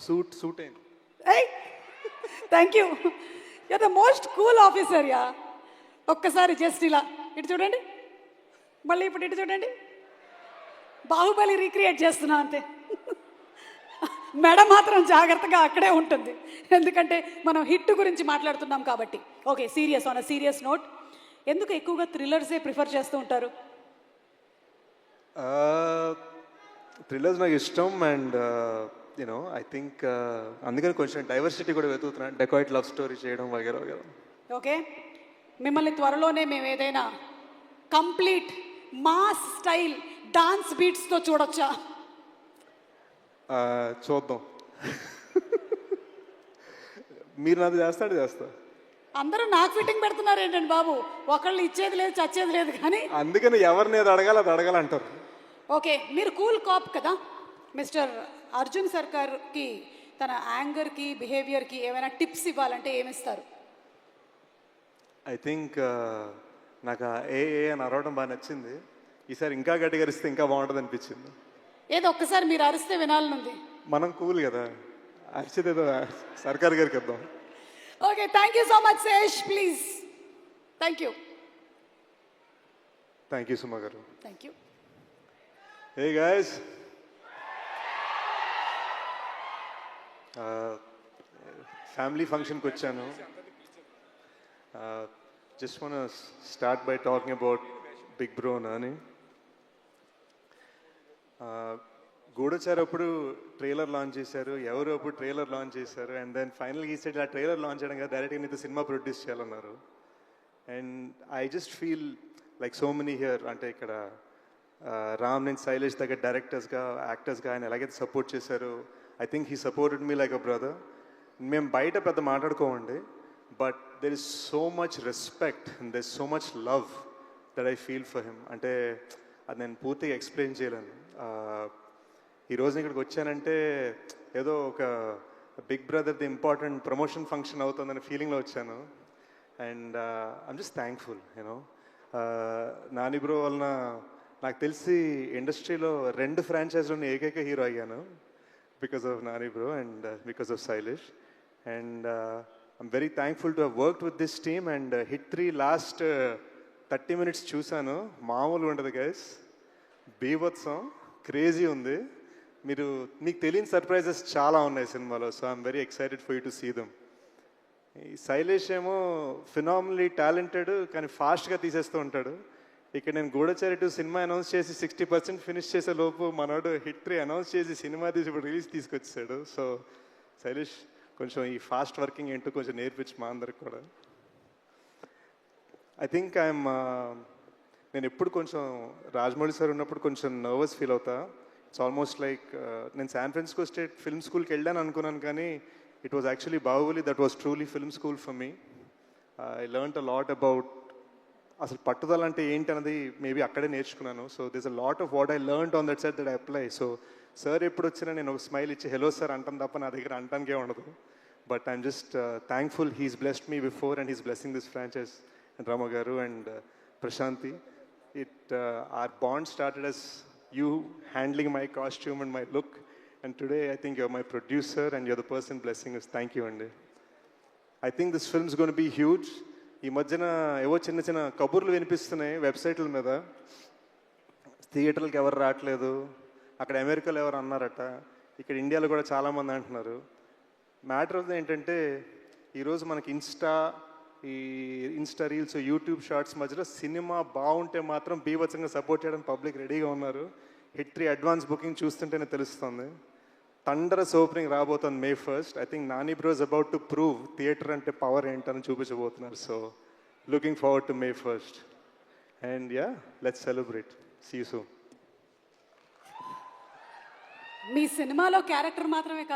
Suit అయింది. ఏయ్ thank you. You're the most cool officer యా. ఒక్కసారి జస్ట్ ఇలా ఇటు చూడండి, మళ్ళీ ఇప్పుడు ఇటు చూడండి. బాహుబలి రీక్రియేట్ చేస్తున్నా అంతే. మెడ మాత్రం జాగ్రత్తగా అక్కడే ఉంటుంది, ఎందుకంటే మనం హిట్ గురించి మాట్లాడుతున్నాం కాబట్టి. Okay, serious on a serious note, ఎందుకు ఎక్కువగా థ్రిల్లర్సే ప్రిఫర్ చేస్తూ ఉంటారు? థ్రిల్లర్స్ నాకు ఇష్టం అండ్ యూనో ఐ థింక్ అందుకని కొంచెం డైవర్సిటీ కూడా వెతుకుతున్నాను, డెకాయిట్ లవ్ స్టోరీ చేయడం వగేరా వగేరా. ఓకే, మిమ్మల్ని త్వరలోనే మేము ఏదైనా కంప్లీట్ మాస్ స్టైల్ డాన్స్ బీట్స్తో చూడొచ్చా? చూద్దాం. మీరు నాది చేస్తా. అందరూ నాకు ఫిట్టింగ్ పెడుతున్నారు ఏంటండి బాబు, ఒకళ్ళు ఇచ్చేది లేదు చచ్చేది లేదు కానీ. అందుకని ఎవరిని అది అడగాలంటారు. ఓకే, మీరు కూల్ కాప్ కదా. మిస్టర్ అర్జున్ సర్కార్కి తన యాంగర్కి బిహేవియర్కి ఏమైనా టిప్స్ ఇవ్వాలంటే ఏమిస్తారు? ఐ థింక్ నాకు ఏ అని అరవడం బాగా నచ్చింది. ఈసారి ఇంకా గట్టిగా అరిస్తే ఇంకా బాగుంటుంది అనిపించింది. ఏదో ఒక్కసారి మీరు అరిస్తే వినాలనుంది. మనం కూల్ కదా, అరిచేది ఏదో సర్కార్ గారికి ఇద్దాం. Okay, thank you so much Sesh, please. Thank you Suma garu. Thank you. Hey guys, family ఫంక్షన్కి వచ్చాను. Just wanna start by talking about big bro Nani. Goodachari అప్పుడు ట్రైలర్ లాంచ్ చేశారు, ఎవరు అప్పుడు ట్రైలర్ లాంచ్ చేశారు, అండ్ దెన్ ఫైనల్గా ఈ సైడ్ ఆ ట్రైలర్ లాంచ్ చేయడం కదా డైరెక్ట్గా నీతో సినిమా ప్రొడ్యూస్ చేయాలన్నారు. And I just feel like so many here, అంటే ఇక్కడ రామ్ నేను శైలేష్ దగ్గర డైరెక్టర్స్గా యాక్టర్స్గా ఆయన ఎలాగైతే సపోర్ట్ చేశారు, I think he supported me like a brother. మేము బయట పెద్ద మాట్లాడుకోమండి, but there is so much respect and there is so much love that I feel for him. అంటే అది నేను పూర్తిగా ఎక్స్ప్లెయిన్ చేయలేను. ఈరోజు ఇక్కడికి వచ్చానంటే ఏదో ఒక బిగ్ బ్రదర్ది ఇంపార్టెంట్ ప్రమోషన్ ఫంక్షన్ అవుతుందనే ఫీలింగ్లో వచ్చాను. And I'm just thankful you know. Nani bro వలన నాకు తెలిసి ఇండస్ట్రీలో 2 ఫ్రాంచైజ్లోని ఏకైక హీరో అయ్యాను, because of Nani bro and because of Shailesh. And I'm very thankful to have worked with this team. And hit 3 last 30 minutes చూశాను, మామూలుగా ఉండదు గైస్, బీభత్సం, క్రేజీ ఉంది. మీకు తెలియని సర్ప్రైజెస్ చాలా ఉన్నాయి సినిమాలో. So I'm very excited for you to see them. ఈ శైలేష్ ఏమో ఫినామినలీ టాలెంటెడ్, కానీ ఫాస్ట్గా తీసేస్తూ ఉంటాడు. ఇక్కడ నేను గూఢచారి 2 సినిమా అనౌన్స్ చేసి 60% ఫినిష్ చేసే లోపు మనోడు హిట్ 3 అనౌన్స్ చేసి సినిమా తీసి ఇప్పుడు రిలీజ్ తీసుకొచ్చాడు. సో శైలేష్ కొంచెం ఈ ఫాస్ట్ వర్కింగ్ ఏంటో కొంచెం నేర్పించి మా అందరికి కూడా. ఐ థింక్ నేను ఎప్పుడు కొంచెం రాజమౌళి సార్ ఉన్నప్పుడు కొంచెం నర్వస్ ఫీల్ అవుతా. ఇట్స్ ఆల్మోస్ట్ లైక్ నేను శాన్ ఫ్రాన్సిస్కో స్టేట్ ఫిల్మ్ స్కూల్కి వెళ్ళాను అనుకున్నాను, కానీ it was actually Baahubali that was truly film school for me. I learned a lot about అసలు పట్టుదల అంటే ఏంటి అన్నది మేబీ అక్కడే నేర్చుకున్నాను. So this a lot of what I learned on that side that I apply. So sir ఎప్పుడు వచ్చినా నేను ఒక స్మైల్ ఇచ్చి హలో సార్ అంటాను తప్ప నా దగ్గర అంటానికే ఉండదు. But I'm just thankful he's blessed me before and he's blessing this franchise. And Rama garu and Prashanthi, our bond started as you handling my costume and my look, and today I think you're my producer and you're the person blessing us. Thank you andi. I think this film is going to be huge. ఈ మధ్యన ఏవో చిన్న కబుర్లు వినిపిస్తున్నాయి వెబ్సైట్ల మీద, థియేటర్లకు ఎవరు రావట్లేదు, అక్కడ అమెరికాలో ఎవరు అన్నారట, ఇక్కడ ఇండియాలో కూడా చాలామంది అంటున్నారు. మ్యాటర్ ఆఫ్ ఏంటంటే ఈరోజు మనకి ఇన్స్టా రీల్స్, యూట్యూబ్ షార్ట్స్ మధ్యలో సినిమా బాగుంటే మాత్రం బీభత్సంగా సపోర్ట్ చేయడానికి పబ్లిక్ రెడీగా ఉన్నారు. హిట్ 3 అడ్వాన్స్ బుకింగ్ చూస్తుంటేనే తెలుస్తుంది. థండరస్ ఓపెనింగ్ రాబోతుంది May 1st. I think Nani bro is about to prove theatre అంటే పవర్ ఏంటని చూపించబోతున్నారు. So looking forward to May 1st. And yeah, let's celebrate. See you soon. మీ సినిమాలో క్యారెక్టర్ మాత్రమే